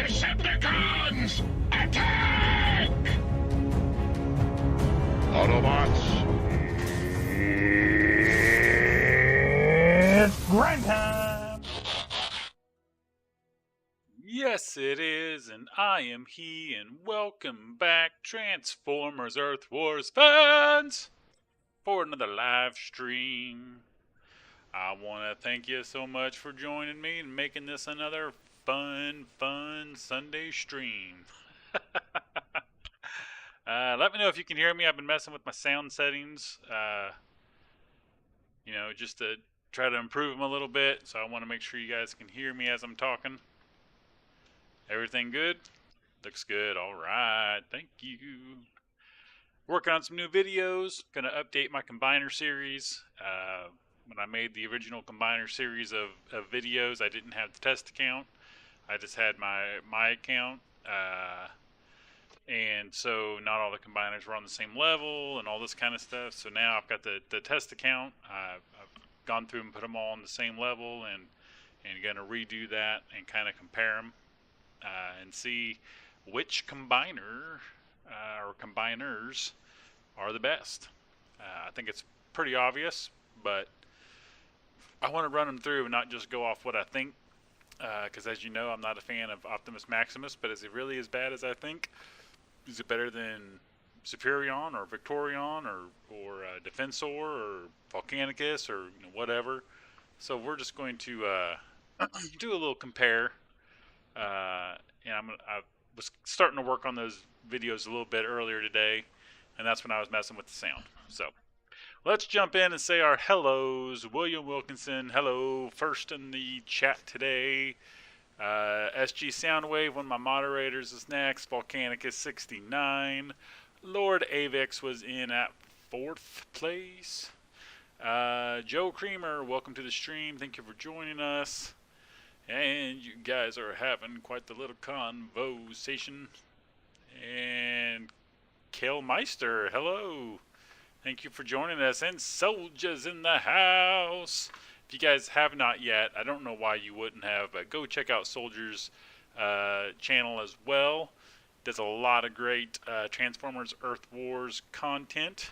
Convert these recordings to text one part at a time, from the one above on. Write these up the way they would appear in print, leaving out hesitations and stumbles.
Decepticons! Attack! Autobots! It's grind time! Yes, it is, and I am he, and welcome back, Transformers Earth Wars fans, for another live stream. I want to thank you so much for joining me and making this another fun Sunday stream. Let me know if you can hear me. I've been messing with my sound settings, just to try to improve them a little bit, so I want to make sure you guys can hear me as I'm talking. Everything good? Looks good. All right. Thank you. Working on some new videos. Going to update my Combiner series. When I made the original Combiner series of videos, I didn't have the test account. I just had my account. And so not all the combiners were on the same level and all this kind of stuff. So now I've got the test account. I've gone through and put them all on the same level and going to redo that and kind of compare them. And see which combiner or combiners are the best. I think it's pretty obvious, but I want to run them through and not just go off what I think, because as you know, I'm not a fan of Optimus Maximus, but is it really as bad as I think? Is it better than Superion or Victorion or Defensor or Volcanicus or whatever? So we're just going to do a little compare. And I was starting to work on those videos a little bit earlier today, and that's when I was messing with the sound. So let's jump in and say our hellos. William Wilkinson, hello, first in the chat today. SG Soundwave, one of my moderators, is next. Volcanicus 69. Lord Avex was in at 4th place. Joe Creamer, welcome to the stream. Thank you for joining us. And you guys are having quite the little conversation. And Kale Meister, hello. Thank you for joining us. And Soldiers in the house. If you guys have not yet, I don't know why you wouldn't have, but go check out Soldiers' channel as well. Does a lot of great Transformers Earth Wars content.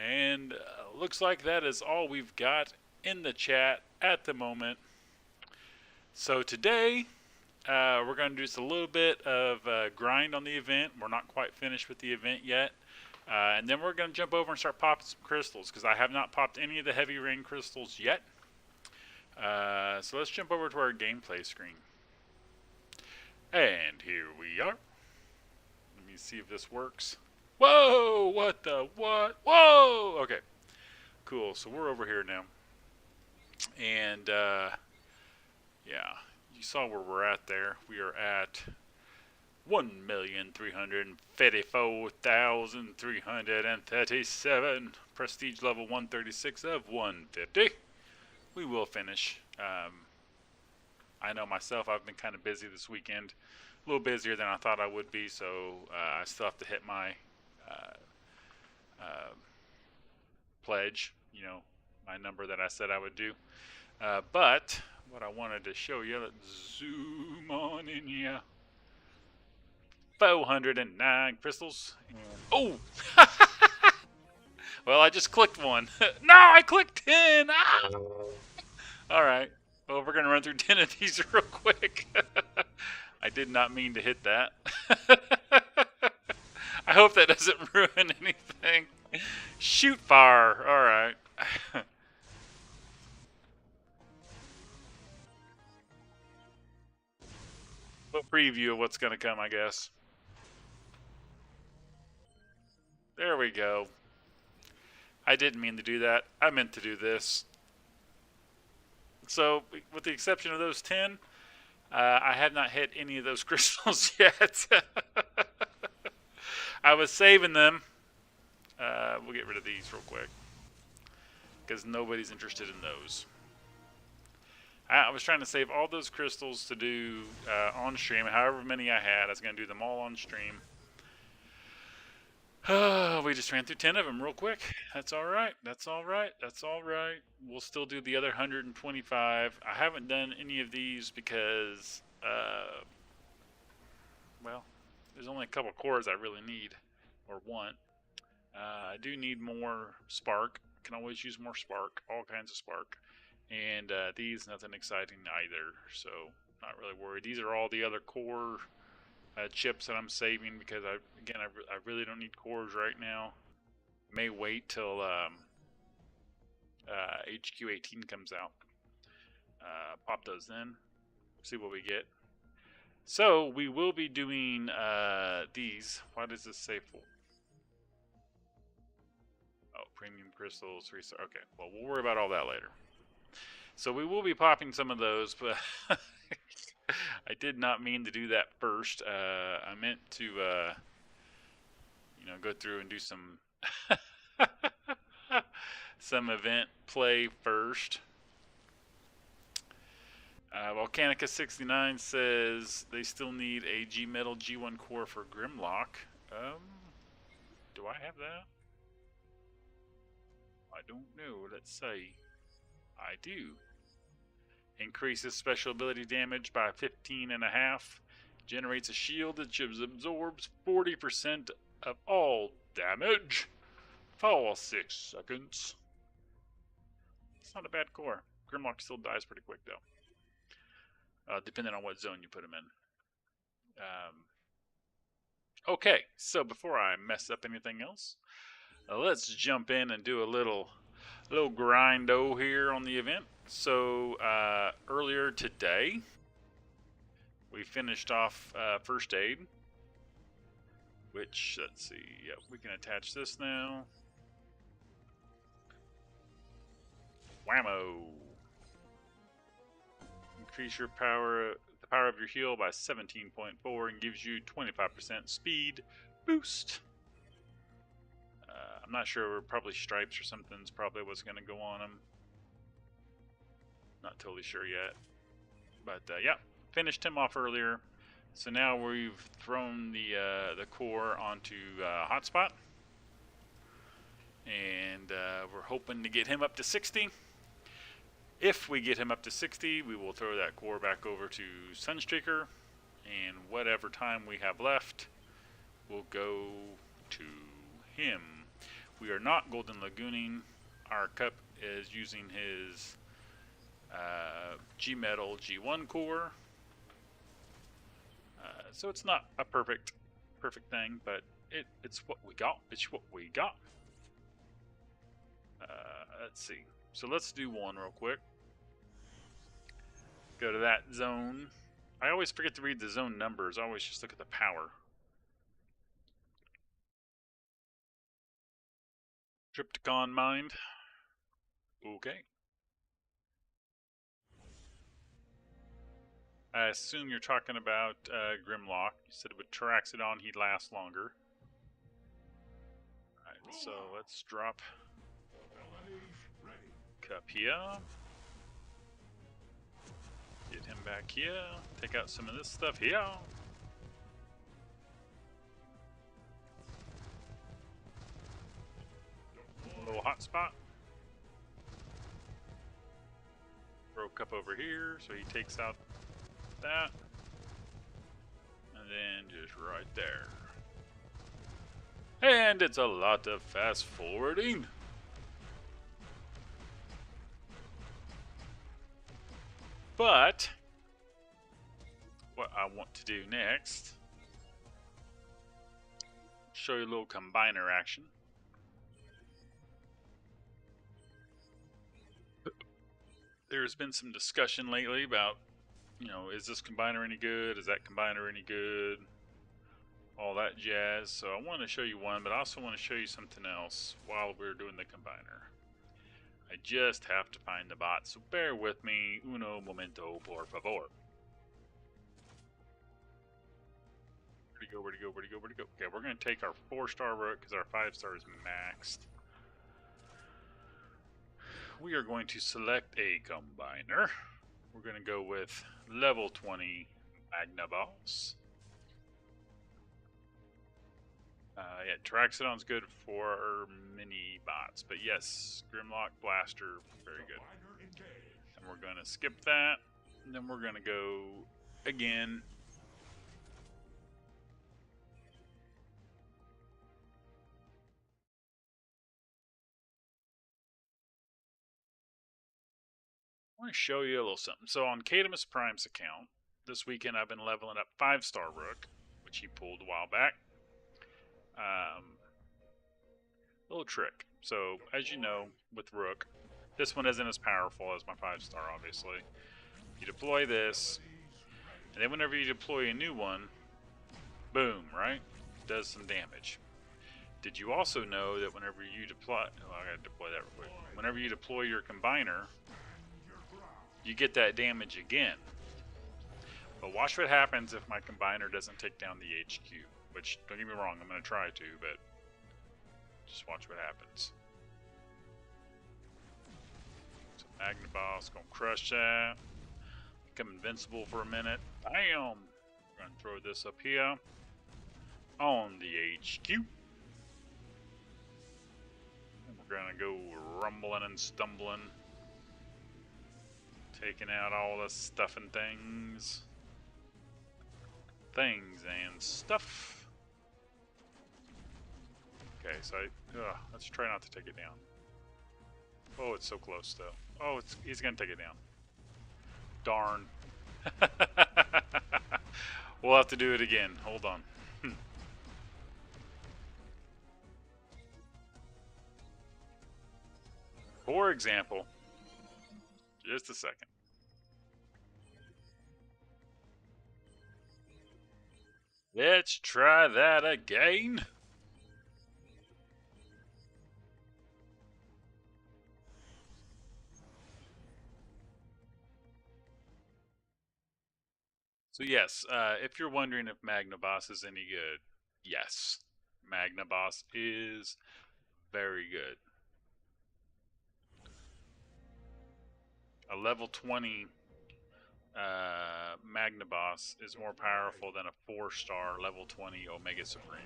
And looks like that is all we've got in the chat at the moment. So today, we're going to do just a little bit of grind on the event. We're not quite finished with the event yet. And then we're going to jump over and start popping some crystals, because I have not popped any of the heavy rain crystals yet. So let's jump over to our gameplay screen. And here we are. Let me see if this works. Whoa! What the what? Whoa! Okay. Cool. So we're over here now. And yeah, you saw where we're at there. We are at 1,354,337. Prestige level 136 of 150. We will finish. I know myself, I've been kind of busy this weekend. A little busier than I thought I would be, so I still have to hit my pledge, my number that I said I would do. But what I wanted to show you, let's zoom on in here. 409 crystals. And, oh! Well, I just clicked one. No, I clicked 10! Ah! Alright. Well, we're going to run through 10 of these real quick. I did not mean to hit that. I hope that doesn't ruin anything. Shoot fire. Alright. A preview of what's going to come, I guess. There we go. I didn't mean to do that. I meant to do this. So, with the exception of those 10, I have not hit any of those crystals yet. I was saving them. We'll get rid of these real quick, because nobody's interested in those. I was trying to save all those crystals to do on stream. However many I had, I was going to do them all on stream. We just ran through 10 of them real quick. That's all right. That's all right. That's all right. We'll still do the other 125. I haven't done any of these because well, there's only a couple cores I really need or want. I do need more spark. Can always use more spark, all kinds of spark. And these, nothing exciting either, so not really worried. These are all the other core chips that I'm saving because I really don't need cores right now. May wait till HQ18 comes out. Pop those in, see what we get. So we will be doing these. Why does this say full? Oh, premium crystals, 3-star. Okay, well, we'll worry about all that later. So we will be popping some of those, but I did not mean to do that first. I meant to, you know, go through and do some some event play first. Volcanica69 says they still need a G-Metal G1 core for Grimlock. Do I have that? I don't know. Let's say I do. Increases special ability damage by 15.5. Generates a shield that absorbs 40% of all damage for 6 seconds. It's not a bad core. Grimlock still dies pretty quick though. Depending on what zone you put him in. Okay, so before I mess up anything else, let's jump in and do a little grindo here on the event. So earlier today, we finished off first aid, which, let's see, yep, we can attach this now. Whammo! Increase your power, the power of your heal by 17.4 and gives you 25% speed boost. I'm not sure, probably stripes or something's probably what's going to go on them. Not totally sure yet. But yeah, finished him off earlier. So now we've thrown the core onto hotspot. And we're hoping to get him up to 60. If we get him up to 60, we will throw that core back over to Sunstreaker. And whatever time we have left, we'll go to him. We are not Golden Lagooning. Our Cup is using his G-Metal G1 core. So it's not a perfect thing, but it's what we got. It's what we got. Let's see. So let's do one real quick. Go to that zone. I always forget to read the zone numbers. I always just look at the power. Tripticon Mind. Okay. I assume you're talking about Grimlock. You said with Taraxodon he'd last longer. Alright, so let's drop Cup here. Get him back here. Take out some of this stuff here. A little hot spot. Throw Cup over here so he takes out that. And then just right there. And it's a lot of fast forwarding. But what I want to do next, show you a little combiner action. There's been some discussion lately about, you know, is this combiner any good? Is that combiner any good? All that jazz. So I want to show you one, but I also want to show you something else while we're doing the combiner. I just have to find the bot, so bear with me. Uno momento, por favor. Where'd he go? Where'd he go? Where'd he go? Where'd he go? Okay, we're going to take our 4-star route because our 5-star is maxed. We are going to select a combiner. We're going to go with level 20 Magna Boss. Yeah, Taraxodon's good for mini bots, but yes, Grimlock Blaster, very good. And we're going to skip that, and then we're going to go again I want to show you a little something. So on Cadamus Prime's account, this weekend I've been leveling up 5-star Rook, which he pulled a while back. Little trick. So, as you know, with Rook, this one isn't as powerful as my 5-star, obviously. You deploy this, and then whenever you deploy a new one, boom, right? Does some damage. Did you also know that whenever you deploy... Oh, I gotta deploy that real quick. Whenever you deploy your combiner, you get that damage again. But watch what happens if my combiner doesn't take down the HQ. Which, don't get me wrong, I'm going to try to, but just watch what happens. So Magnaboss gonna crush that. Become invincible for a minute. Bam! Gonna throw this up here on the HQ. And we're gonna go rumbling and stumbling, taking out all the stuff and things. Things and stuff. Okay, so let's try not to take it down. Oh, it's so close though. Oh, he's gonna take it down. Darn. We'll have to do it again. Hold on. For example, just a second. Let's try that again. So yes, if you're wondering if Magnaboss is any good, yes, Magnaboss is very good. A level 20 Magnaboss is more powerful than a 4-star level 20 Omega Supreme.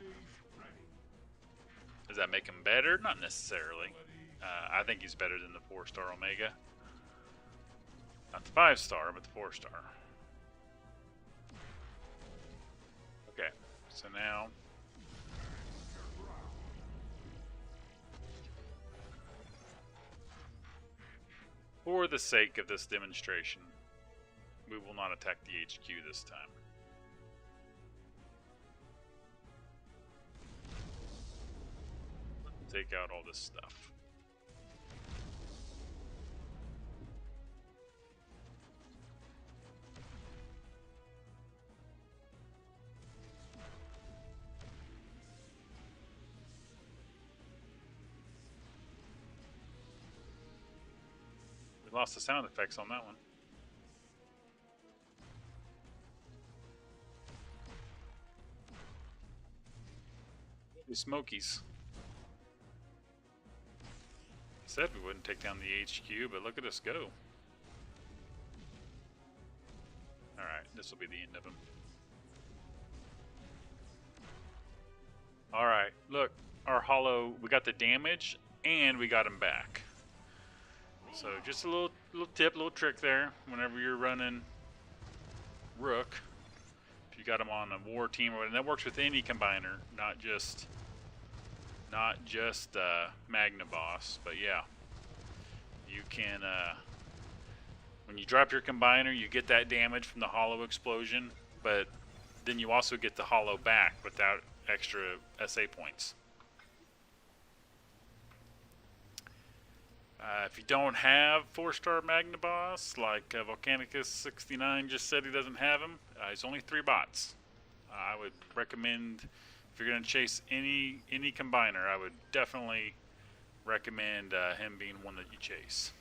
Does that make him better? Not necessarily. I think he's better than the 4-star Omega. Not the 5-star, but the 4-star. Okay, so now for the sake of this demonstration, we will not attack the HQ this time. Take out all this stuff. We lost the sound effects on that one. The Smokies. Said we wouldn't take down the HQ, but look at us go. Alright, this will be the end of him. Alright, look, our hollow, we got the damage, and we got him back. So just a little tip, little trick there, whenever you're running Rook, if you got him on a war team, and that works with any combiner, not just Magnaboss, but yeah, you can, when you drop your combiner, you get that damage from the hollow explosion, but then you also get the hollow back without extra SA points. If you don't have 4-star Magnaboss, like Volcanicus69 just said he doesn't have him, he's only 3 bots. I would recommend, if you're going to chase any combiner, I would definitely recommend him being one that you chase.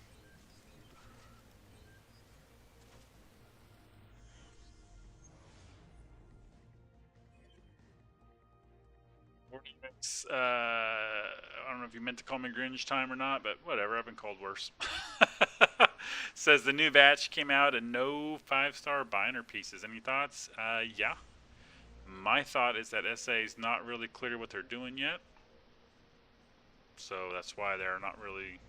I don't know if you meant to call me Grinch time or not, but whatever, I've been called worse. Says the new batch came out and no 5-star binder pieces. Any thoughts? Yeah. My thought is that SA is not really clear what they're doing yet. So that's why they're not really,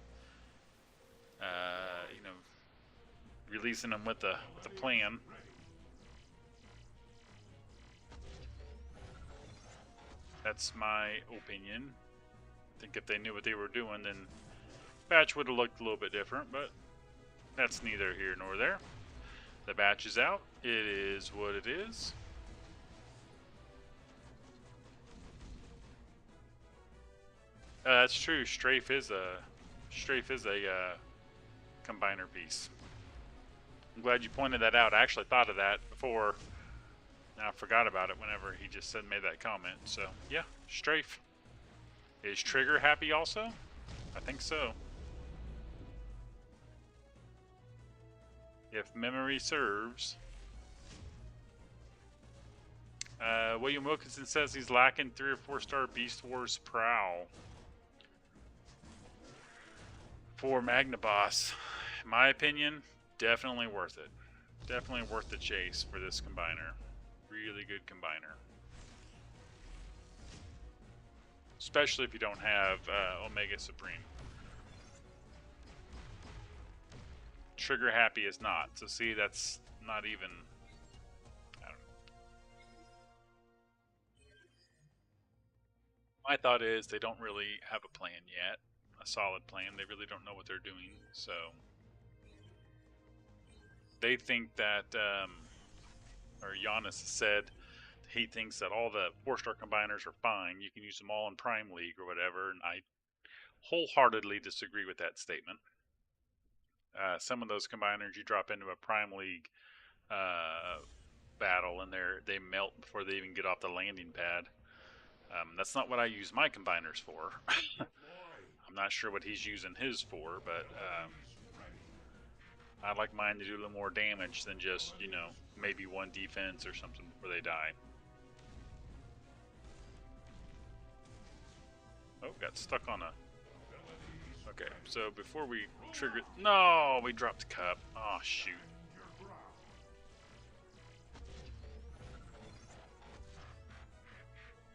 releasing them with the plan. That's my opinion. I think if they knew what they were doing, then batch would have looked a little bit different, but that's neither here nor there. The batch is out. It is what it is. That's true. Strafe is a combiner piece. I'm glad you pointed that out. I actually thought of that before. And I forgot about it whenever he just made that comment. So yeah, strafe. Is Trigger happy also? I think so. If memory serves. William Wilkinson says he's lacking 3 or 4 star Beast Wars Prowl for Magna Boss. In my opinion, definitely worth it. Definitely worth the chase for this combiner. Really good combiner. Especially if you don't have Omega Supreme. Trigger happy is not. So see, that's not even... I don't know. My thought is they don't really have a plan yet. A solid plan. They really don't know what they're doing. So they think that, or Giannis said, he thinks that all the 4-star combiners are fine. You can use them all in Prime League or whatever, and I wholeheartedly disagree with that statement. Some of those combiners you drop into a Prime League battle, and they melt before they even get off the landing pad. That's not what I use my combiners for. I'm not sure what he's using his for, but I like mine to do a little more damage than just, you know, maybe 1 defense or something before they die. Oh, got stuck on a... Okay, so before we trigger... No, we dropped the cup. Oh, shoot.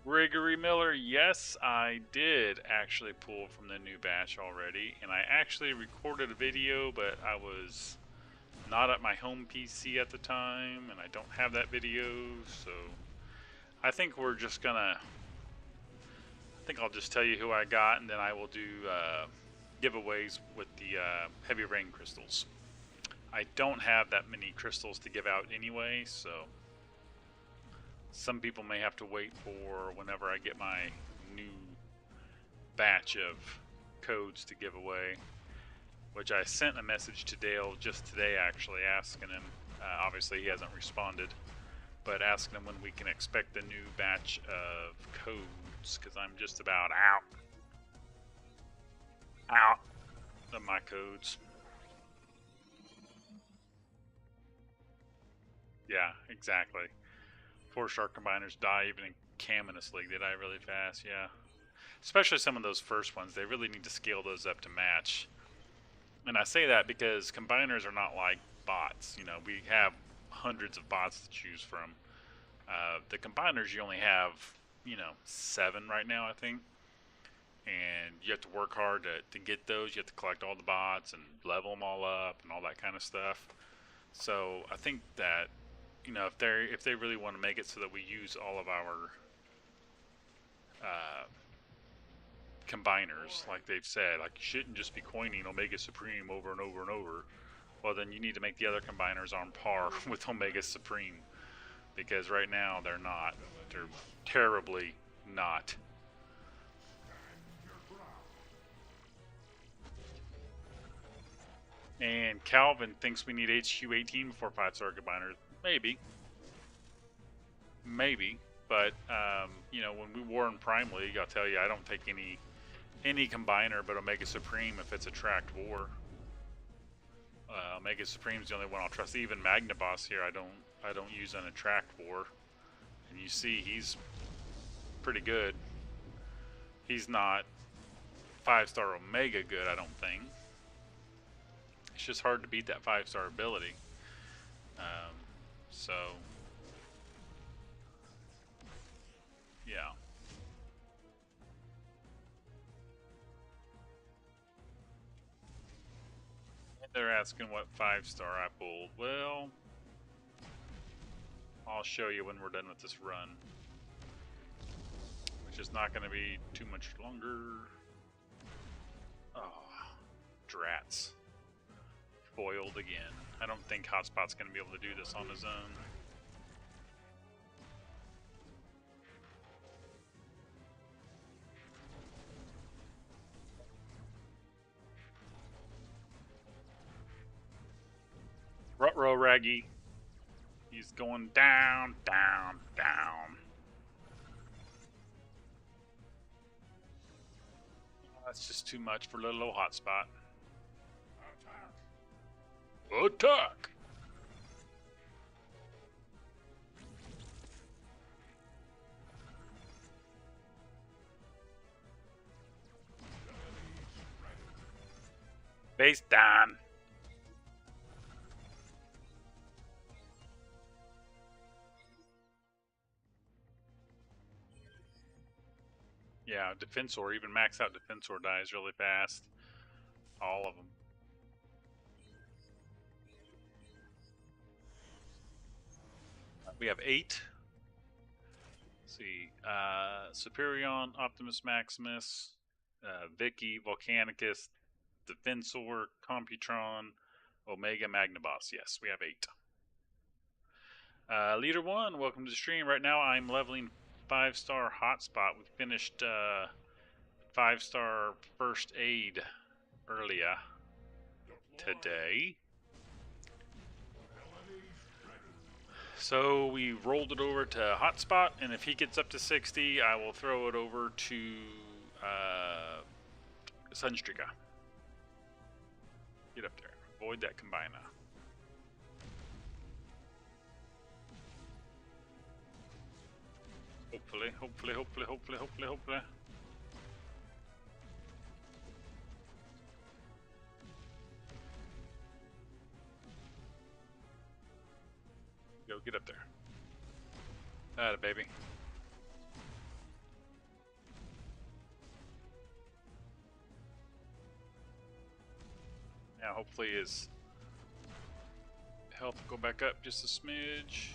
Gregory Miller, yes, I did actually pull from the new batch already, and I actually recorded a video, but I was not at my home PC at the time, and I don't have that video, so I think we're just gonna... I think I'll just tell you who I got, and then I will do giveaways with the heavy rain crystals. I don't have that many crystals to give out anyway, so some people may have to wait for whenever I get my new batch of codes to give away, which I sent a message to Dale just today actually asking him. Obviously he hasn't responded, but asking him when we can expect the new batch of codes, because I'm just about out of my codes. Yeah, exactly. 4-star combiners die even in Caminus League. They die really fast, yeah. Especially some of those first ones. They really need to scale those up to match. And I say that because combiners are not like bots. You know, we have hundreds of bots to choose from. The combiners, you only have, you know, 7 right now, I think. And you have to work hard to get those. You have to collect all the bots and level them all up and all that kind of stuff. So I think that, you know, if they really want to make it so that we use all of our combiners, like they've said, like you shouldn't just be coining Omega Supreme over and over and over. Well, then you need to make the other combiners on par with Omega Supreme, because right now they're not. They're terribly not. And Calvin thinks we need HQ 18 before 5-star combiners. Maybe. Maybe. But, you know, when we war in Prime League, I'll tell you, I don't take any combiner but Omega Supreme if it's a tracked war. Omega Supreme's the only one I'll trust. Even Magna Boss here, I don't use on a tracked war. And you see, he's pretty good. He's not 5-star Omega good, I don't think. It's just hard to beat that 5-star ability. So, yeah. And they're asking what 5-star I pulled. Well, I'll show you when we're done with this run, which is not going to be too much longer. Oh, drats. Foiled. again. I don't think Hotspot's going to be able to do this on his own. Ruh-roh, Raggy. He's going down, down, down. That's just too much for little old Hotspot. Attack! Base down. Yeah, Defensor, even max out Defensor dies really fast. All of them. We have 8. Let's see. Superion, Optimus Maximus, Vicky, Volcanicus, Defensor, Computron, Omega Magnaboss. Yes, we have 8. Leader 1, welcome to the stream. Right now I'm leveling 5-star Hotspot. We finished 5-star First Aid earlier today. So we rolled it over to Hotspot, and if he gets up to 60, I will throw it over to Sunstreaker. Get up there. Avoid that combiner. Hopefully, hopefully, hopefully, hopefully, hopefully, hopefully. Go, get up there. Atta baby. Now hopefully his health will go back up just a smidge.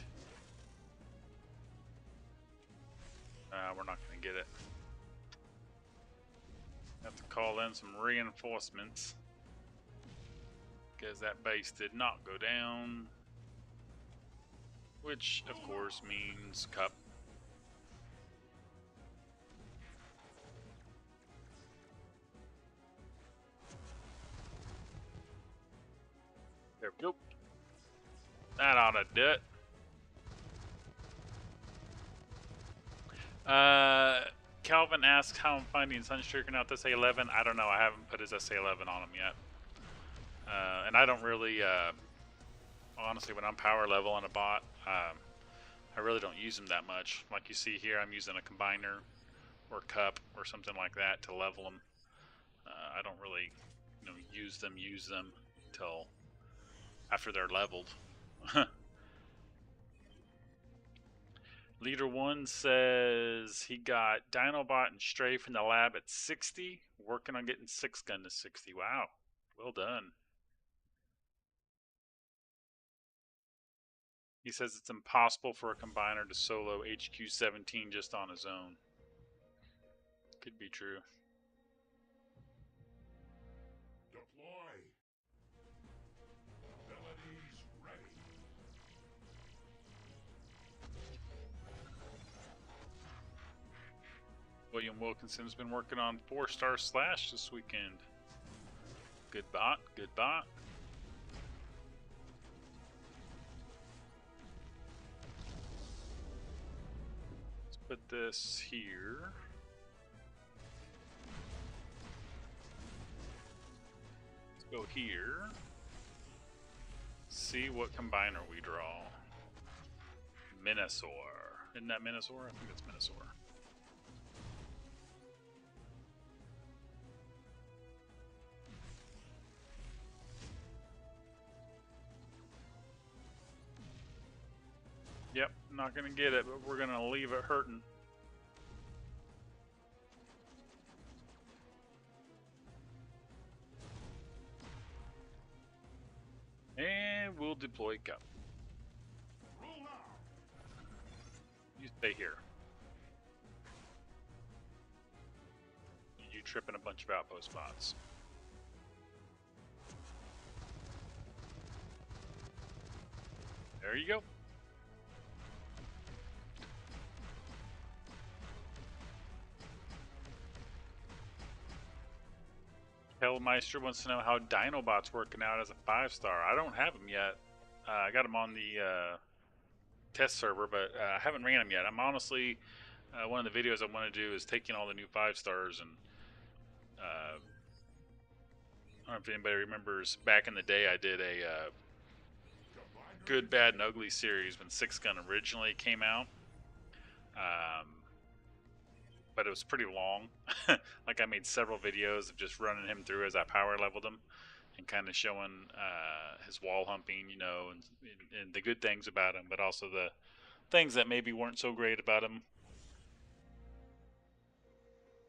We're not going to get it. Have to call in some reinforcements, because that base did not go down. Which, of course, means Cup. There we go. That ought to do it. Calvin asks how I'm finding Sunstreaker now at this SA11. I don't know. I haven't put his SA11 on him yet. And I don't really, honestly, when I'm power level on a bot, I really don't use them that much. Like you see here, I'm using a combiner or cup or something like that to level them. I don't really, use them till after they're leveled. Leader 1 says he got Dinobot and Strafe in the lab at 60, working on getting 6-gun to 60. Wow, well done. He says it's impossible for a combiner to solo HQ-17 just on his own. Could be true. Deploy. Abilities ready. William Wilkinson's been working on 4-star Slash this weekend. Good bot, good bot. Let's put this here. Let's go here. See what combiner we draw. Minosaur. Isn't that Minosaur? I think it's Minosaur. Yep, not gonna get it, but we're gonna leave it hurting. And we'll deploy Cup. You stay here. You tripping a bunch of outpost bots. There you go. Hellmeister wants to know how Dinobot's working out as a 5-star. I don't have him yet. I got him on the test server, but I haven't ran him yet. I'm honestly, one of the videos I want to do is taking all the new 5-stars, and I don't know if anybody remembers back in the day I did a Good, Bad, and Ugly series when 6 Gun originally came out. But it was pretty long. Like I made several videos of just running him through as I power leveled him and kind of showing his wall humping, you know, and the good things about him, but also the things that maybe weren't so great about him.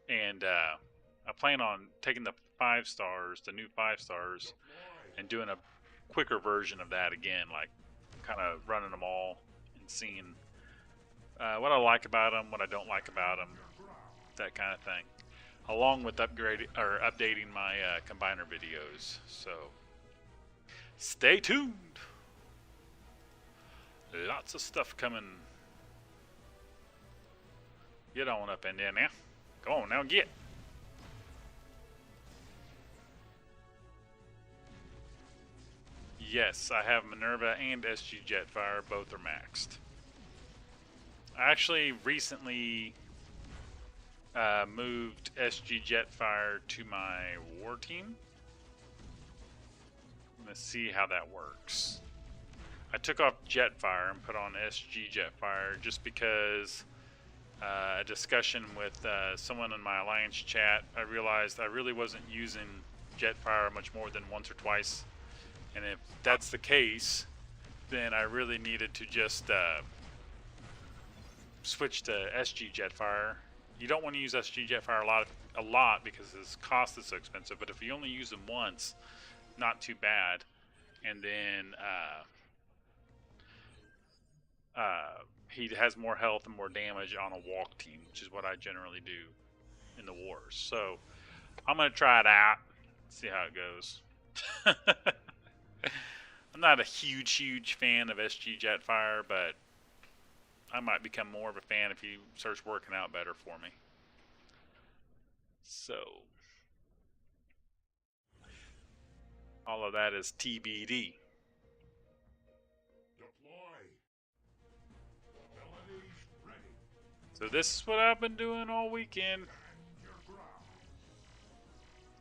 And I plan on taking the 5-stars, the new 5-stars, and doing a quicker version of that again, like kind of running them all and seeing what I like about them, what I don't like about them, that kind of thing, along with updating my combiner videos. So stay tuned. Lots of stuff coming. Get on up in there now. Go on now, get. Yes, I have Minerva and SG Jetfire. Both are maxed. I actually recently moved SG Jetfire to my war team. Let's see how that works. I took off Jetfire and put on SG Jetfire just because a discussion with someone in my Alliance chat, I realized I really wasn't using Jetfire much more than once or twice. And if that's the case, then I really needed to just switch to SG Jetfire. You don't want to use SG Jetfire a lot because his cost is so expensive. But if you only use him once, not too bad. And then he has more health and more damage on a walk team, which is what I generally do in the wars. So I'm gonna try it out, see how it goes. I'm not a huge fan of SG Jetfire, but I might become more of a fan if he starts working out better for me. So all of that is TBD. So this is what I've been doing all weekend.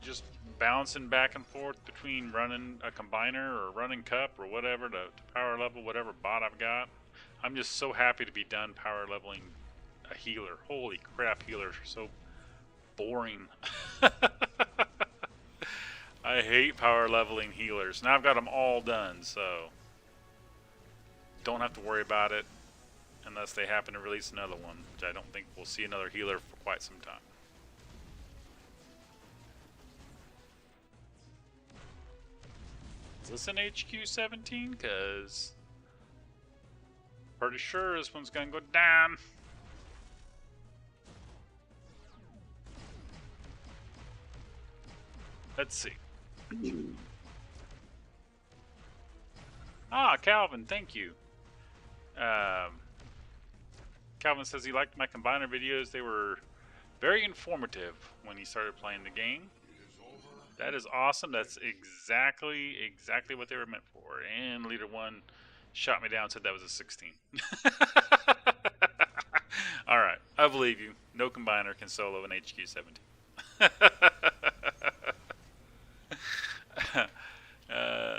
Just bouncing back and forth between running a combiner or running cup or whatever to power level whatever bot I've got. I'm just so happy to be done power leveling a healer. Holy crap, healers are so boring. I hate power leveling healers. Now I've got them all done, so don't have to worry about it unless they happen to release another one, which I don't think we'll see another healer for quite some time. Is this an HQ-17? Because pretty sure this one's gonna go down. Let's see. Ah, Calvin, thank you. Calvin says he liked my combiner videos. They were very informative when he started playing the game. That is awesome. That's exactly what they were meant for. And Leader 1 shot me down and said that was a 16. Alright, I believe you. No combiner can solo an HQ-17.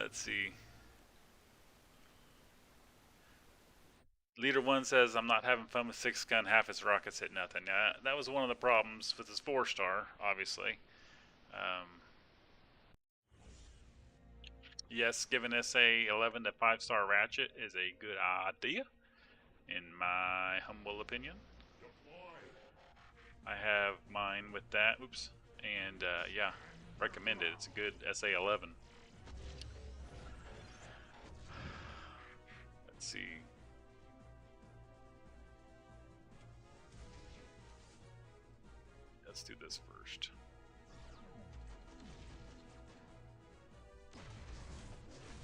Let's see. Leader 1 says, I'm not having fun with 6 gun, half its rockets hit nothing. That was one of the problems with his 4-star, obviously. Yes, giving SA-11 to 5-star ratchet is a good idea, in my humble opinion. I have mine with that, oops, and yeah, recommend it. It's a good SA-11. Let's see. Let's do this first.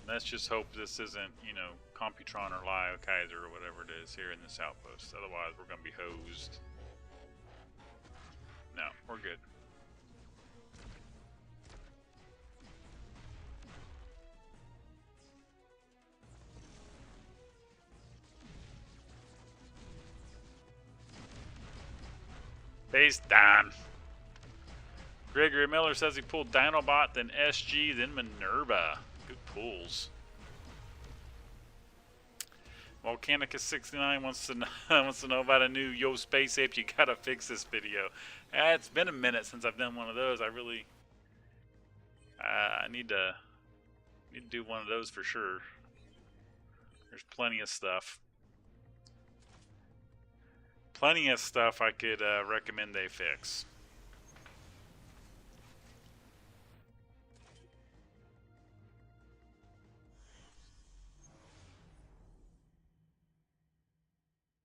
Let's just hope this isn't, you know, Computron or Lio Kaiser or whatever it is here in this outpost. Otherwise, we're going to be hosed. No, we're good. Base down. Gregory Miller says he pulled Dinobot, then SG, then Minerva. Good pulls. Volcanicus69 wants to know about a new Yo Space Ape. You gotta fix this video. It's been a minute since I've done one of those. I really, I need to do one of those for sure. There's plenty of stuff. Plenty of stuff I could recommend they fix.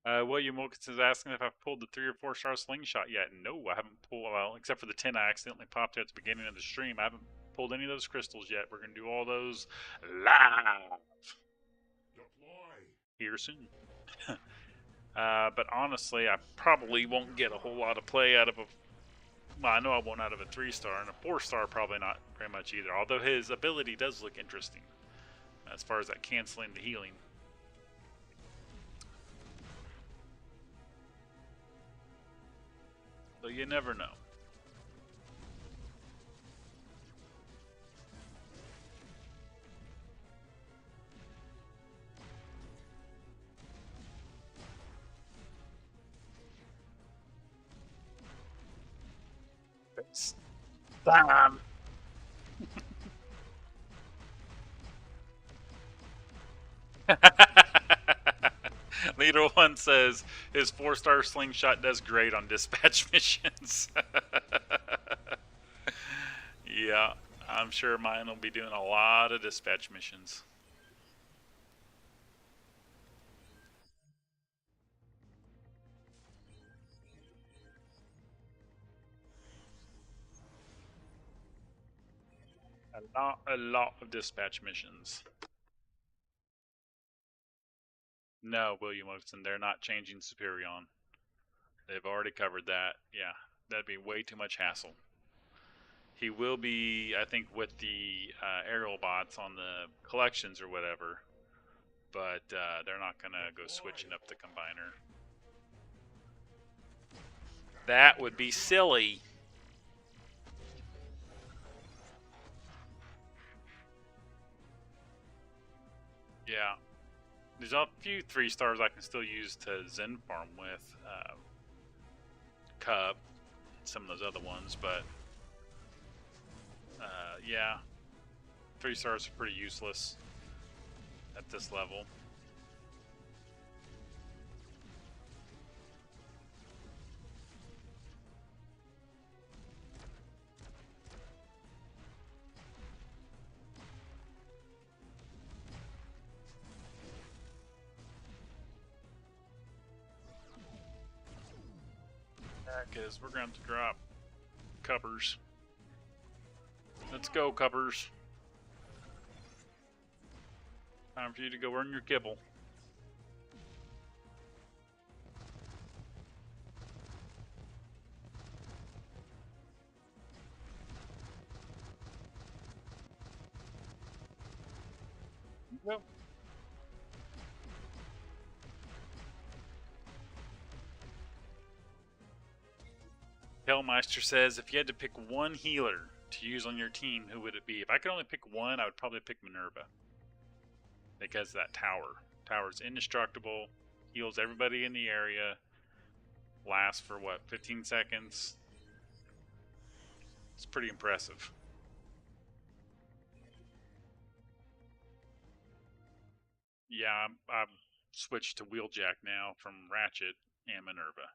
William Wilkins is asking if I've pulled the 3 or 4 star slingshot yet. No, I haven't pulled, well, except for the 10 I accidentally popped at the beginning of the stream. I haven't pulled any of those crystals yet. We're going to do all those live. Deploy. Here soon. But honestly, I probably won't get a whole lot of play out of a, well, I know I won't out of a 3 star, and a 4 star probably not very much either. Although his ability does look interesting as far as that canceling the healing. So you never know. Bam! Leader 1 says his 4 star slingshot does great on dispatch missions. Yeah, I'm sure mine will be doing a lot of dispatch missions. A lot of dispatch missions. No, William Wilson, they're not changing Superion. They've already covered that. Yeah, that'd be way too much hassle. He will be, I think, with the aerial bots on the collections or whatever, but they're not going to go switching up the combiner. That would be silly. Yeah. There's a few 3 stars I can still use to Zen farm with. Cub, some of those other ones, but yeah. 3 stars are pretty useless at this level. Because we're going to drop Cuppers. Let's go, Cuppers. Time for you to go earn your kibble. Yep. Hellmeister says, if you had to pick one healer to use on your team, who would it be? If I could only pick one, I would probably pick Minerva. Because that tower. Tower's indestructible, heals everybody in the area, lasts for what, 15 seconds? It's pretty impressive. Yeah, I'm switched to Wheeljack now from Ratchet and Minerva.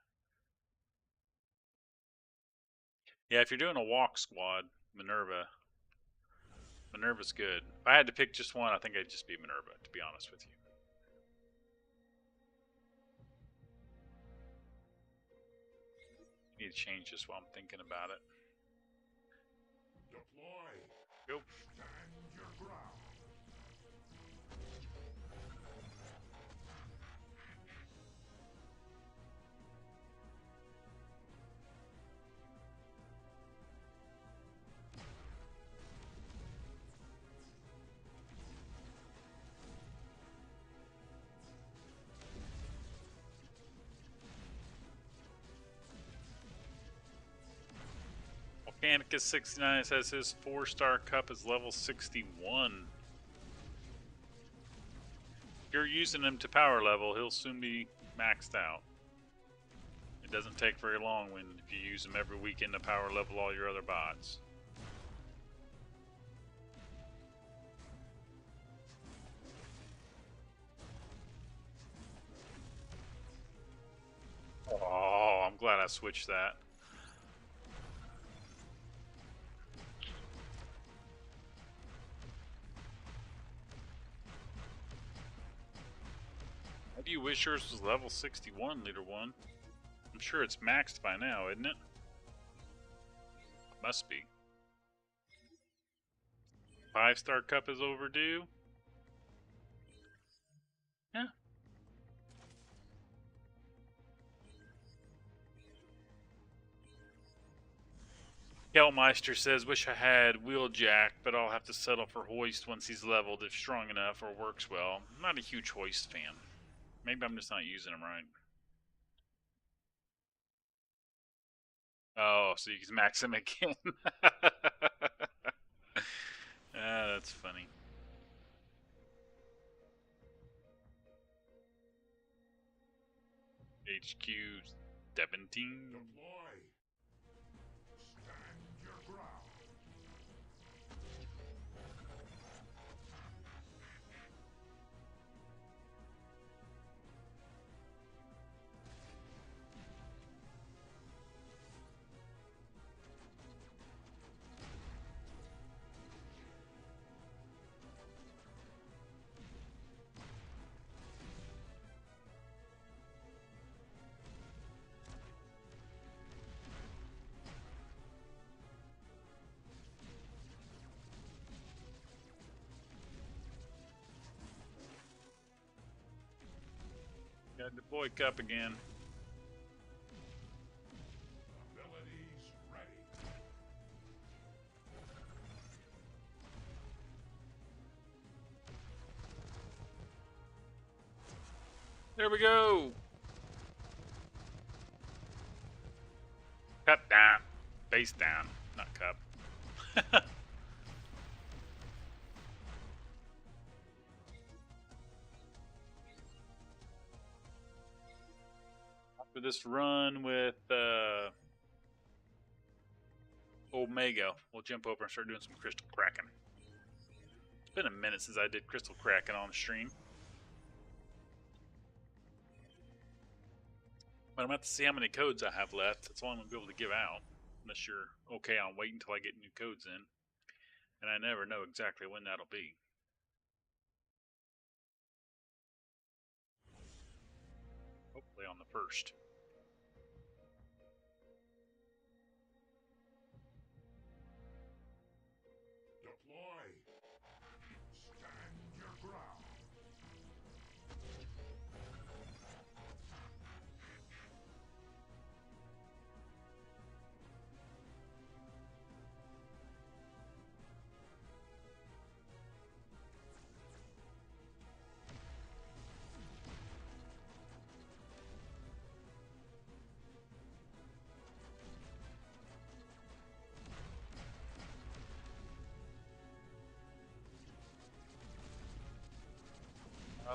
Yeah, if you're doing a walk squad, Minerva's good. If I had to pick just one, I think I'd just be Minerva, to be honest with you. Need to change this while I'm thinking about it. Deploy. Go. Stand your ground. Mechanicus 69 says his 4-star cup is level 61. If you're using him to power level, he'll soon be maxed out. It doesn't take very long if you use him every weekend to power level all your other bots. Oh, I'm glad I switched that. How do you wish yours was level 61, Leader 1? I'm sure it's maxed by now, isn't it? Must be. 5-star cup is overdue? Yeah. Kelmeister says, wish I had Wheeljack, but I'll have to settle for Hoist once he's leveled if strong enough or works well. I'm not a huge Hoist fan. Maybe I'm just not using him right. Oh, so you can max him again. That's funny. HQ 17. Deploy. Stand your ground. Got deploy cup again. Abilities ready. There we go. Cup down. Face down. Not cup. After this run with Omega, we'll jump over and start doing some crystal cracking. It's been a minute since I did crystal cracking on the stream. But I'm going to have to see how many codes I have left. That's all I'm going to be able to give out. Unless you're okay on waiting until I get new codes in. And I never know exactly when that'll be. Hopefully on the 1st. Deploy. Stand your ground.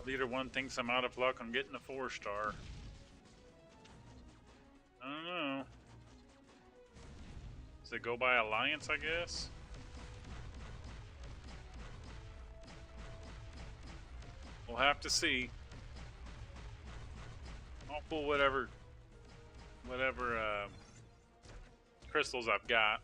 Leader 1 thinks I'm out of luck on getting a 4-star. I don't know. Does it go by alliance, I guess? We'll have to see. I'll pull whatever crystals I've got.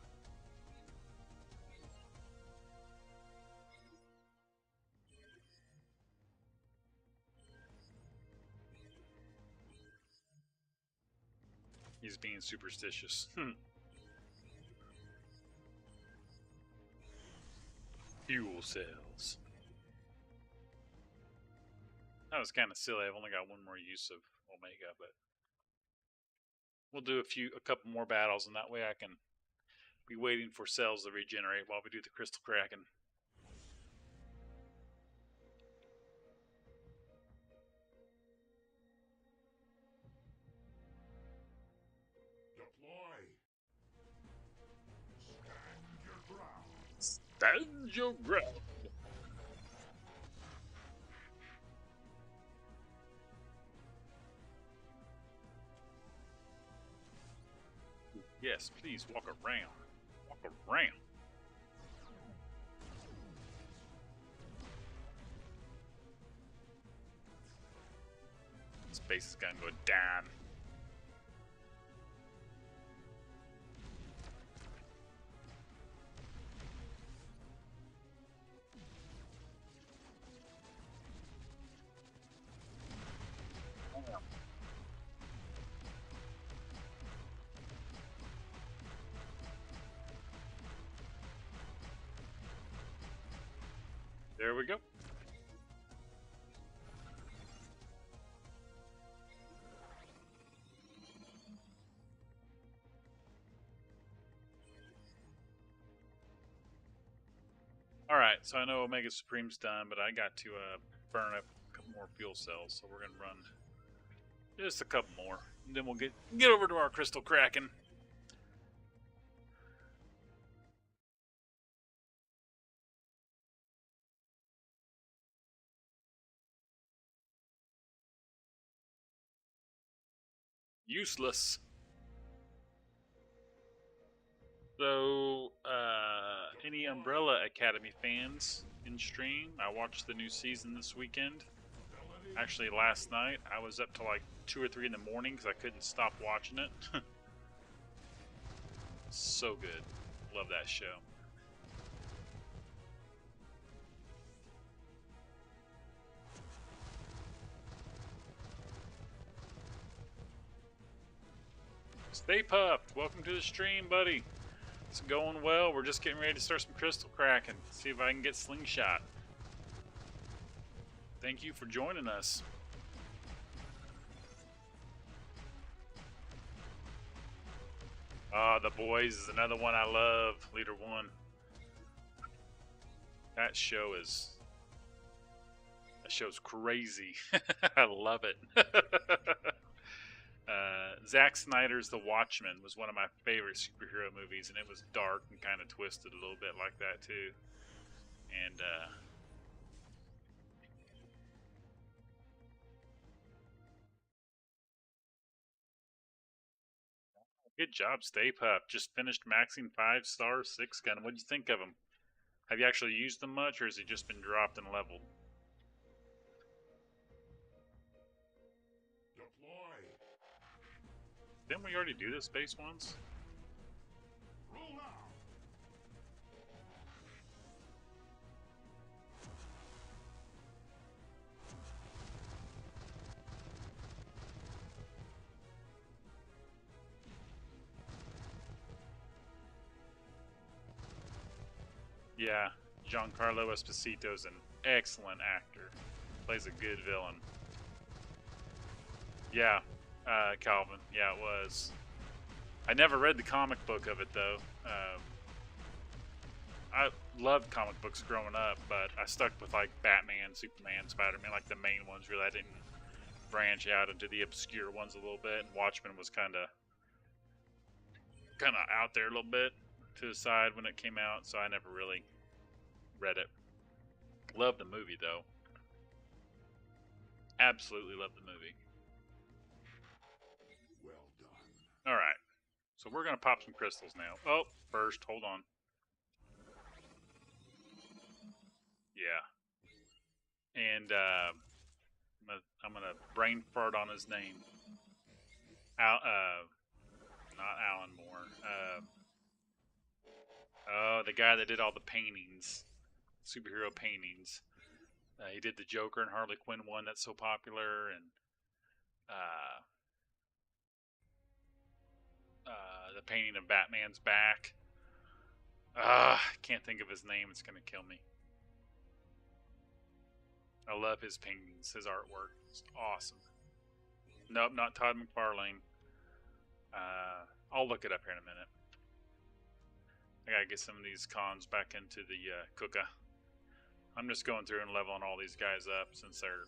He's being superstitious. Fuel cells. That was kind of silly. I've only got one more use of Omega, but we'll do a couple more battles, and that way I can be waiting for cells to regenerate while we do the crystal cracking. Deploy. Stand Stand your ground. Yes, please walk around. Walk around. Space is gonna go down. There we go. Alright, so I know Omega Supreme's done, but I got to burn up a couple more fuel cells, so we're gonna run just a couple more. And then we'll get over to our Crystal Kraken. Useless. So, any Umbrella Academy fans in stream? I watched the new season this weekend. Actually, last night I was up till like 2 or 3 in the morning because I couldn't stop watching it. So good. Love that show. Stay puffed. Welcome to the stream, buddy. It's going well. We're just getting ready to start some Crystal Kraken. See if I can get Slingshot. Thank you for joining us. The Boys is another one I love. Leader 1. That show's crazy. I love it. Zack Snyder's The Watchmen was one of my favorite superhero movies, and it was dark and kind of twisted a little bit like that too. And good job, Stay Puft. Just finished maxing 5-star 6-gun. What'd you think of him? Have you actually used them much, or has he just been dropped and leveled? Deploy. Didn't we already do this base once? Roll out. Yeah, Giancarlo Esposito's an excellent actor. Plays a good villain. Yeah, Calvin. Yeah, it was. I never read the comic book of it, though. I loved comic books growing up, but I stuck with, like, Batman, Superman, Spider-Man, like the main ones, really. I didn't branch out into the obscure ones a little bit, and Watchmen was kind of out there a little bit to the side when it came out, so I never really read it. Loved the movie, though. Absolutely loved the movie. Well done. Alright, so we're going to pop some crystals now. Oh, first, hold on. Yeah. And I'm gonna brain fart on his name. Not Alan Moore. Oh, the guy that did all the paintings, superhero paintings. He did the Joker and Harley Quinn one that's so popular, and the painting of Batman's back. Can't think of his name. It's gonna kill me. I love his paintings, his artwork. It's awesome. Nope, not Todd McFarlane. I'll look it up here in a minute. I gotta get some of these cons back into the cooker. I'm just going through and leveling all these guys up since they're...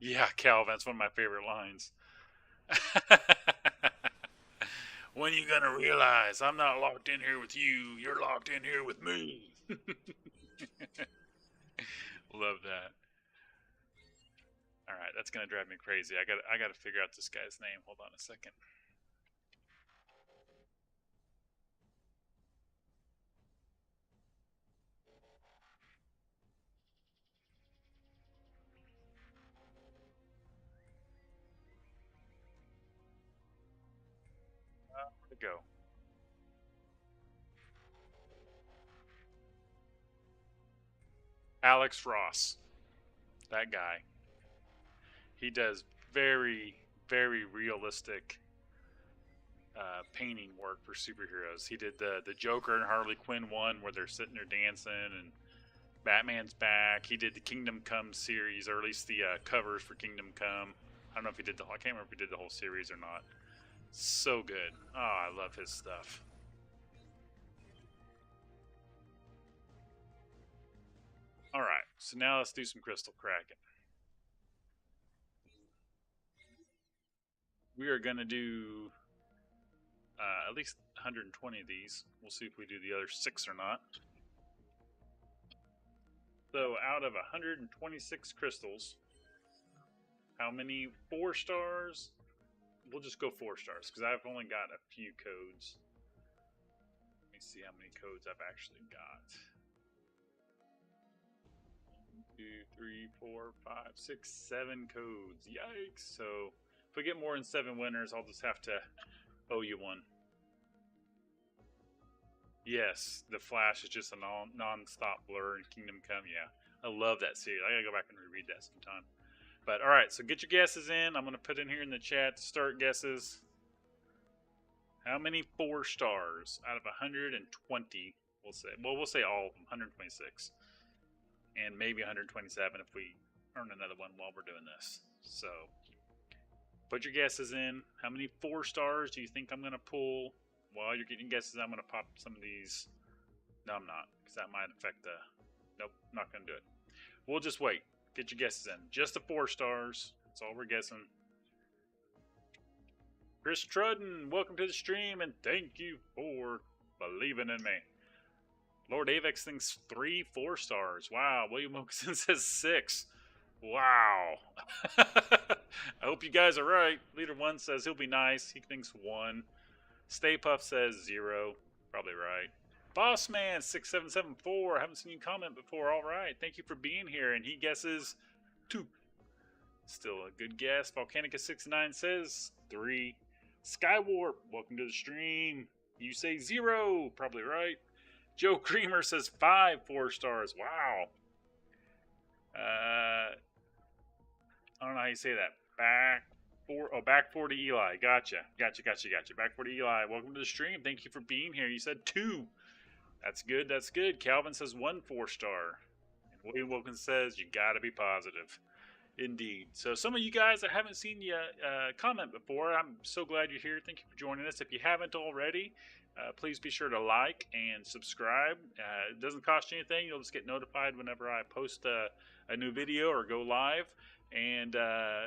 Yeah, Calvin, that's one of my favorite lines. When you gonna realize I'm not locked in here with you? You're locked in here with me. Love that. All right, that's gonna drive me crazy. I gotta figure out this guy's name. Hold on a second. Where'd it go? Alex Ross. That guy. He does very, very realistic painting work for superheroes. He did the Joker and Harley Quinn one where they're sitting there dancing, and Batman's back. He did the Kingdom Come series, or at least the covers for Kingdom Come. I don't know if he did the. I can't remember if he did the whole series or not. So good. Oh, I love his stuff. All right, so now let's do some crystal cracking. We are gonna do at least 120 of these. We'll see if we do the other 6 or not. So out of 126 crystals, how many 4 stars? We'll just go 4 stars because I've only got a few codes. Let me see how many codes I've actually got. 1, 2, 3, 4, 5, 6, 7 codes. Yikes! So if we get more than 7 winners, I'll just have to owe you one. Yes, the Flash is just a non-stop blur in Kingdom Come. Yeah, I love that series. I gotta go back and reread that sometime. But all right, so get your guesses in. I'm gonna put in here in the chat to start guesses. How many 4 stars out of 120? We'll say. Well, we'll say all of them. 126, and maybe 127 if we earn another one while we're doing this. So put your guesses in. How many 4 stars do you think I'm gonna pull? While you're getting guesses, I'm going to pop some of these. No, I'm not, because that might affect the... Nope, not going to do it. We'll just wait. Get your guesses in. Just the 4 stars. That's all we're guessing. Chris Trudden, welcome to the stream, and thank you for believing in me. Lord Avex thinks 3 4 stars. Wow. William Wilkinson says 6. Wow. I hope you guys are right. Leader 1 says he'll be nice. He thinks 1. Stay Puff says 0. Probably right. Bossman6774. I haven't seen you comment before. All right. Thank you for being here. And he guesses 2. Still a good guess. Volcanica69 says 3. Skywarp, welcome to the stream. You say 0. Probably right. Joe Creamer says 5 4 stars. Wow. I don't know how you say that. Back 4 to Eli. Gotcha. Back 4 to Eli. Welcome to the stream. Thank you for being here. You said 2. That's good. Calvin says 1 4 star. And William Wilkins says you gotta be positive. Indeed. So some of you guys, I haven't seen you comment before. I'm so glad you're here. Thank you for joining us. If you haven't already, please be sure to like and subscribe. It doesn't cost you anything. You'll just get notified whenever I post a new video or go live. And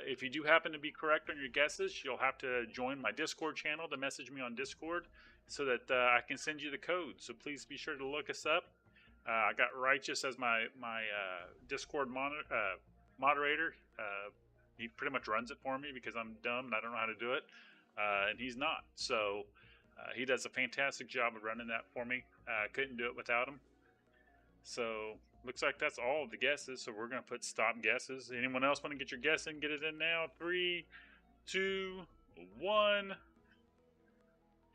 if you do happen to be correct on your guesses, you'll have to join my Discord channel to message me on Discord so that I can send you the code. So please be sure to look us up. I got Righteous as my Discord moderator. He pretty much runs it for me because I'm dumb and I don't know how to do it. And he's not. So he does a fantastic job of running that for me. Couldn't do it without him. So looks like that's all of the guesses. So we're going to put stop guesses. Anyone else want to get your guess in? Get it in now. 3, 2, 1.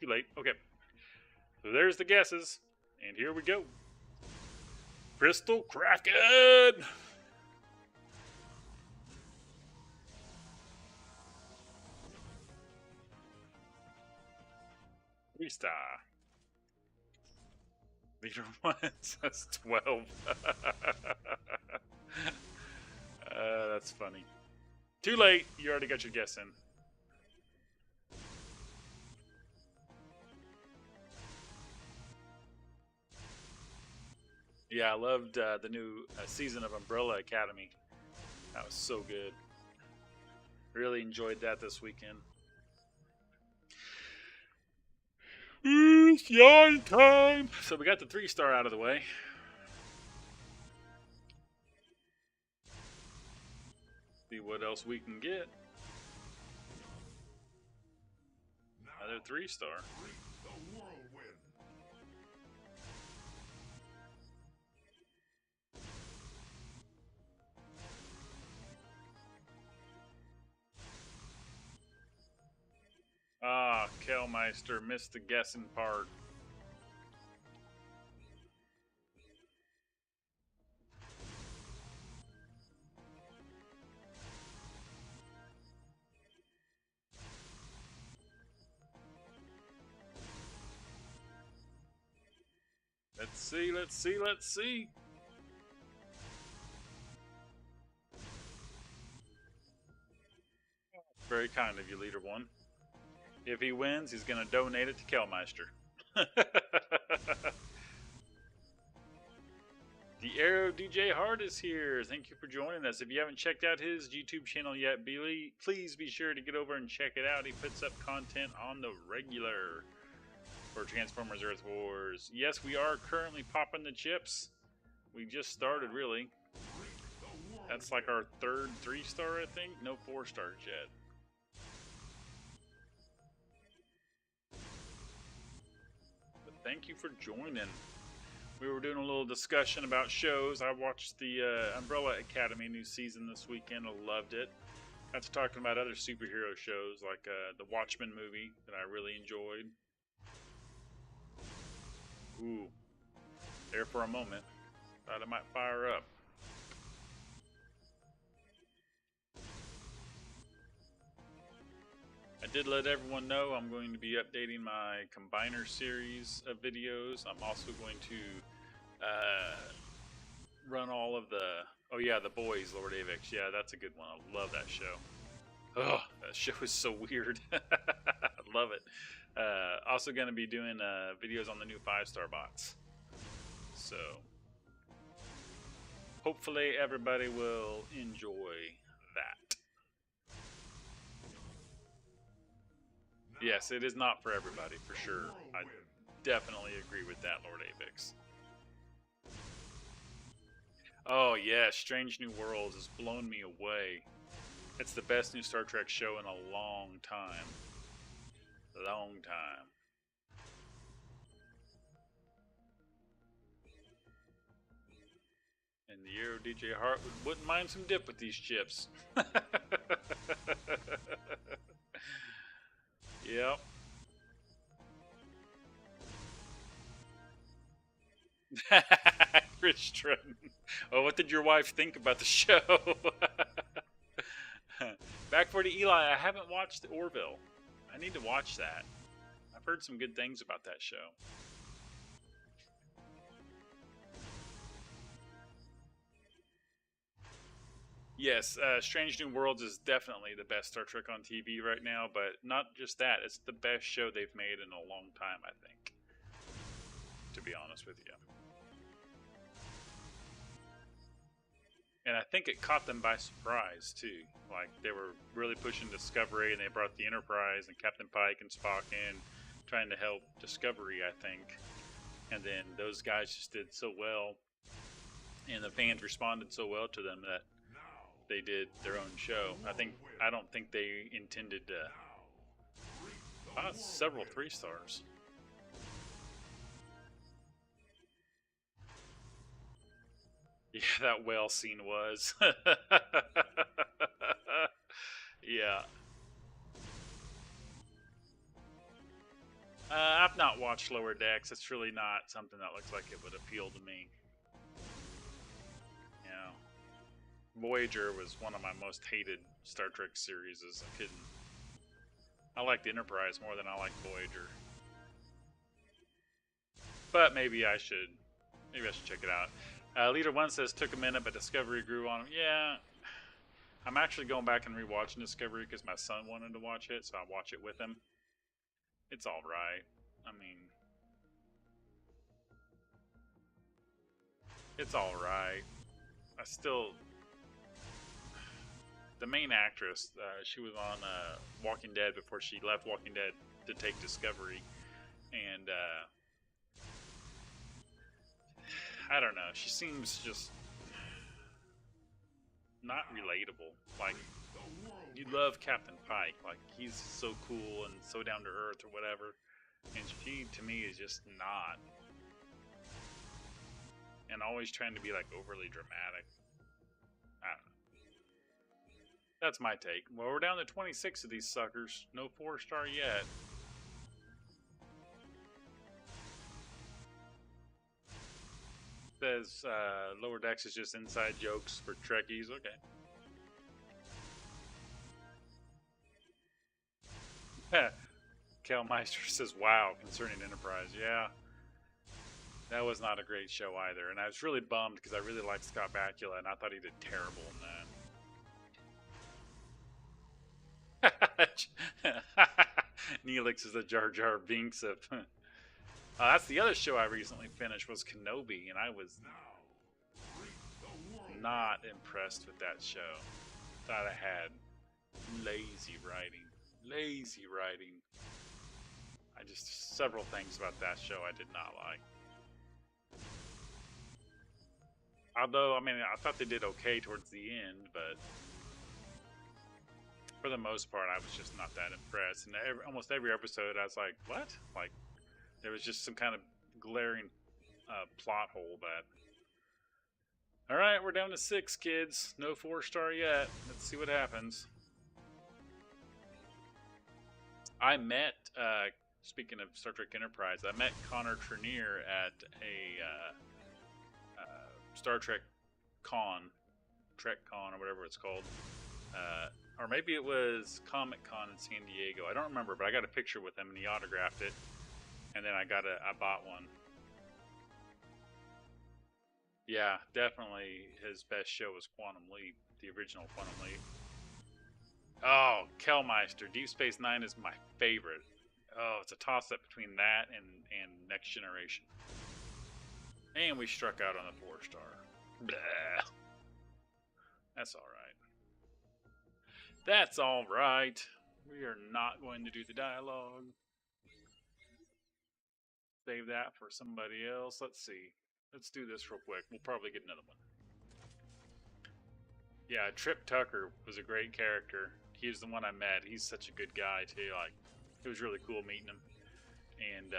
Too late. Okay. So there's the guesses. And here we go. Crystal Kraken! Three-star. Leader 1 says 12. That's funny. Too late. You already got your guess in. Yeah, I loved the new season of Umbrella Academy. That was so good. Really enjoyed that this weekend. It's yawn time. So we got the 3-star out of the way. See what else we can get. Another 3-star. The whirlwind. Ah, Kelmeister missed the guessing part. Let's see, let's see, let's see. Very kind of you, Leader One. If he wins, he's going to donate it to Kelmeister. The Arrow DJ Hart is here. Thank you for joining us. If you haven't checked out his YouTube channel yet, please be sure to get over and check it out. He puts up content on the regular for Transformers Earth Wars. Yes, we are currently popping the chips. We just started, really. That's like our third 3-star, I think. No 4-stars yet. But thank you for joining. We were doing a little discussion about shows. I watched the Umbrella Academy new season this weekend. I loved it. Got to talking about other superhero shows like the Watchmen movie that I really enjoyed. Ooh, there for a moment. Thought it might fire up. I did let everyone know I'm going to be updating my Combiner series of videos. I'm also going to run all of the... Oh yeah, The Boys, Lord Avix. Yeah, that's a good one. I love that show. Oh, that show is so weird. I love it. Also going to be doing videos on the new 5-star bots. So, hopefully everybody will enjoy that. Yes, it is not for everybody, for sure. I definitely agree with that, Lord Avix. Oh yeah, Strange New Worlds has blown me away. It's the best new Star Trek show in a long time. Long time. And the Aero DJ Hart wouldn't mind some dip with these chips. Yep. Rich Stratton. Oh, what did your wife think about the show? Back for the Eli. I haven't watched Orville. I need to watch that. I've heard some good things about that show. Yes, Strange New Worlds is definitely the best Star Trek on TV right now, but not just that, it's the best show they've made in a long time, I think. To be honest with you. And I think it caught them by surprise, too. Like, they were really pushing Discovery, and they brought the Enterprise and Captain Pike and Spock in, trying to help Discovery, I think. And then those guys just did so well, and the fans responded so well to them that they did their own show. I don't think they intended to... several 3-stars. Yeah, that whale scene was. Yeah. I've not watched Lower Decks. It's really not something that looks like it would appeal to me. You know, Voyager was one of my most hated Star Trek series. I liked Enterprise more than I liked Voyager. But maybe I should check it out. Leader 1 says, took a minute, but Discovery grew on him. Yeah, I'm actually going back and rewatching Discovery because my son wanted to watch it, so I watch it with him. It's alright. I mean, it's alright. The main actress, she was on Walking Dead before she left Walking Dead to take Discovery. and I don't know. She seems just not relatable. Like, you love Captain Pike. Like, he's so cool and so down to earth or whatever. And she, to me, is just not. And always trying to be, like, overly dramatic. I don't know. That's my take. Well, we're down to 26 of these suckers. No 4-star yet. Says Lower Decks is just inside jokes for Trekkies. Okay. Kelmeister says, wow, concerning Enterprise. Yeah, that was not a great show either. And I was really bummed because I really liked Scott Bakula and I thought he did terrible in that. Neelix is the Jar Jar Binks of. That's the other show I recently finished was Kenobi, and I was not impressed with that show. Thought I had lazy writing. Lazy writing. Several things about that show I did not like. Although, I mean, I thought they did okay towards the end, but for the most part, I was just not that impressed. And almost every episode, I was like, what? Like, there was just some kind of glaring plot hole that. Alright, we're down to 6, kids. No 4-star yet. Let's see what happens. I met, speaking of Star Trek Enterprise, I met Connor Trenier at a Star Trek Con, TrekCon, or whatever it's called. Or maybe it was Comic Con in San Diego. I don't remember, but I got a picture with him and he autographed it. And then I bought one. Yeah, definitely his best show was Quantum Leap, the original Quantum Leap. Oh, Kelmeister, Deep Space Nine is my favorite. Oh, it's a toss-up between that and Next Generation. And we struck out on the 4-star. Blah. That's alright. That's alright. We are not going to do the dialogue. Save that for somebody else. Let's see. Let's do this real quick. We'll probably get another one. Yeah, Trip Tucker was a great character. He was the one I met. He's such a good guy, too. Like, it was really cool meeting him. And,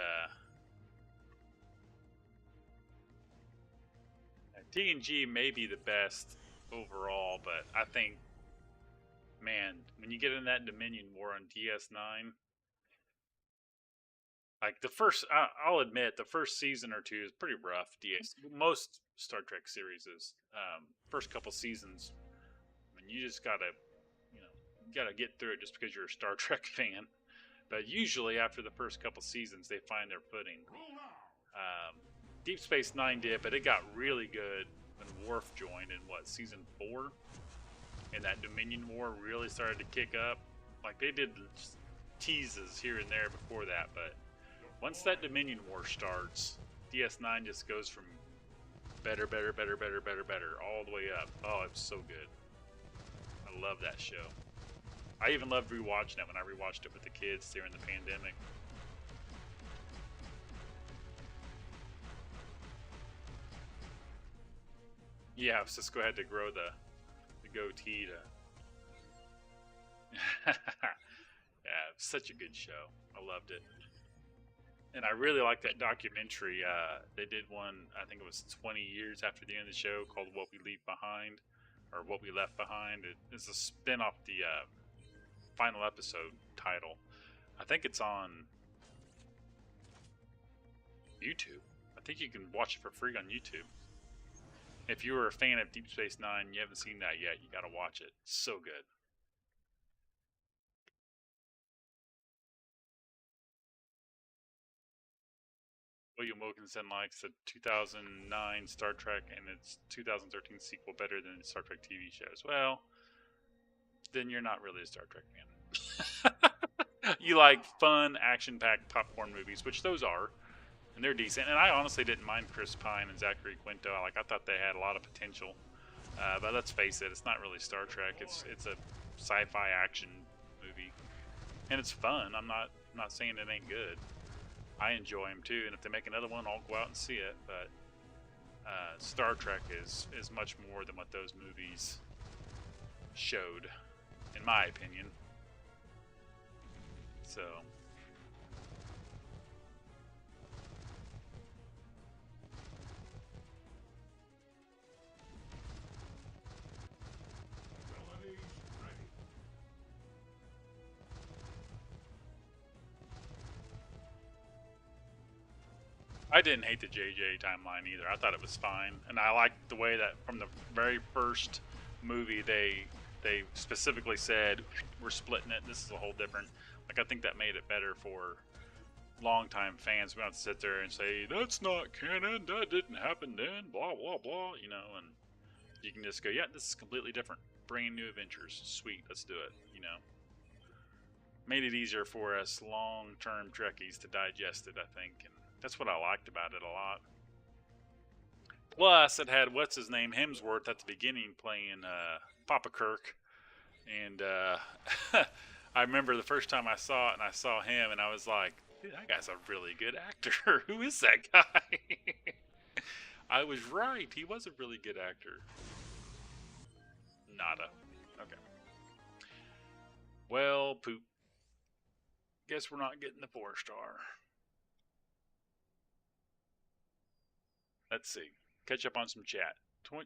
TNG may be the best overall, but I think, man, when you get in that Dominion War on DS9, like I'll admit, the first season or two is pretty rough. Most Star Trek series is. First couple seasons, I mean, you just gotta, you gotta get through it just because you're a Star Trek fan. But usually after the first couple seasons, they find their footing. Deep Space Nine did, but it got really good when Worf joined in season 4, and that Dominion War really started to kick up. Like they did teases here and there before that, but once that Dominion War starts, DS9 just goes from better, all the way up. Oh, it's so good. I love that show. I even loved rewatching it when I rewatched it with the kids during the pandemic. Yeah, Cisco had to grow the goatee to. Yeah, such a good show. I loved it. And I really like that documentary. They did one, I think it was 20 years after the end of the show, called What We Leave Behind, or What We Left Behind. It's a spin off the final episode title. I think it's on YouTube. I think you can watch it for free on YouTube. If you were a fan of Deep Space Nine and you haven't seen that yet, you gotta watch it. It's so good. William Wilkinson likes the 2009 Star Trek and its 2013 sequel better than the Star Trek TV shows. Well, then you're not really a Star Trek fan. You like fun, action-packed popcorn movies, which those are, and they're decent. And I honestly didn't mind Chris Pine and Zachary Quinto. I thought they had a lot of potential. But let's face it, it's not really Star Trek. It's a sci-fi action movie, and it's fun. I'm not saying it ain't good. I enjoy them too, and if they make another one, I'll go out and see it. But Star Trek is much more than what those movies showed, in my opinion. So. Abilities ready. I didn't hate the JJ timeline either. I thought it was fine, and I liked the way that from the very first movie they specifically said we're splitting it. This is a whole different. Like I think that made it better for longtime fans. We don't have to sit there and say that's not canon. That didn't happen then. Blah blah blah. You know, and you can just go, yeah, this is completely different. Bringing new adventures. Sweet, let's do it. You know, made it easier for us long-term Trekkies to digest it. I think, and that's what I liked about it a lot. Plus, it had what's his name Hemsworth at the beginning playing Papa Kirk, and I remember the first time I saw it, and I saw him, and I was like, dude, that guy's a really good actor. Who is that guy? I was right. He was a really good actor. Nada. Okay. Well, poop. Guess we're not getting the 4-star. Let's see. Catch up on some chat.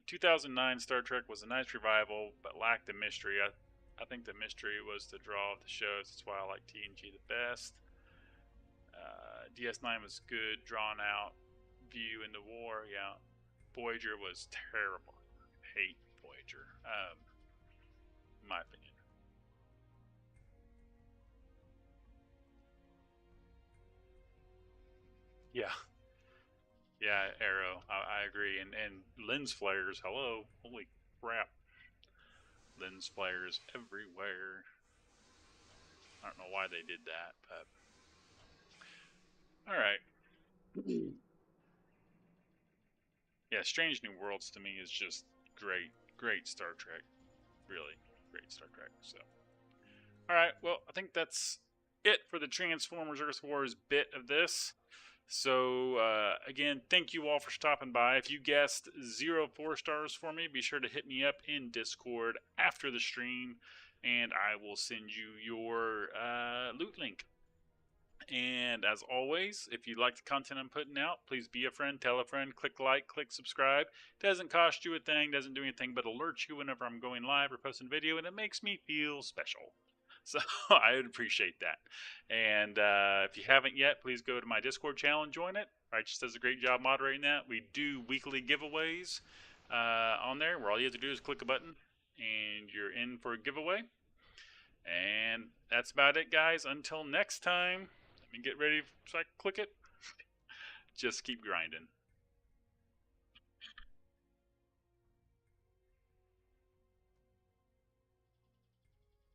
2009 Star Trek was a nice revival, but lacked the mystery. I think the mystery was the draw of the shows. That's why I like TNG the best. DS9 was good, drawn out view into war. Yeah, Voyager was terrible. Hate Voyager. In my opinion. Yeah, yeah, Arrow. I agree. And lens flares. Hello, holy crap! Lens flares everywhere. I don't know why they did that, but all right. Yeah, Strange New Worlds to me is just great, great Star Trek. Really great Star Trek. So, all right. Well, I think that's it for the Transformers Earth Wars bit of this. So, again, thank you all for stopping by. If you guessed 4 stars for me, be sure to hit me up in Discord after the stream, and I will send you your loot link. And as always, if you like the content I'm putting out, please be a friend, tell a friend, click like, click subscribe. Doesn't cost you a thing, doesn't do anything but alert you whenever I'm going live or posting video, and it makes me feel special. So I would appreciate that. And if you haven't yet, please go to my Discord channel and join it. Righteous does a great job moderating that. We do weekly giveaways on there where all you have to do is click a button and you're in for a giveaway. And that's about it, guys. Until next time, let me get ready so I can click it. Just keep grinding.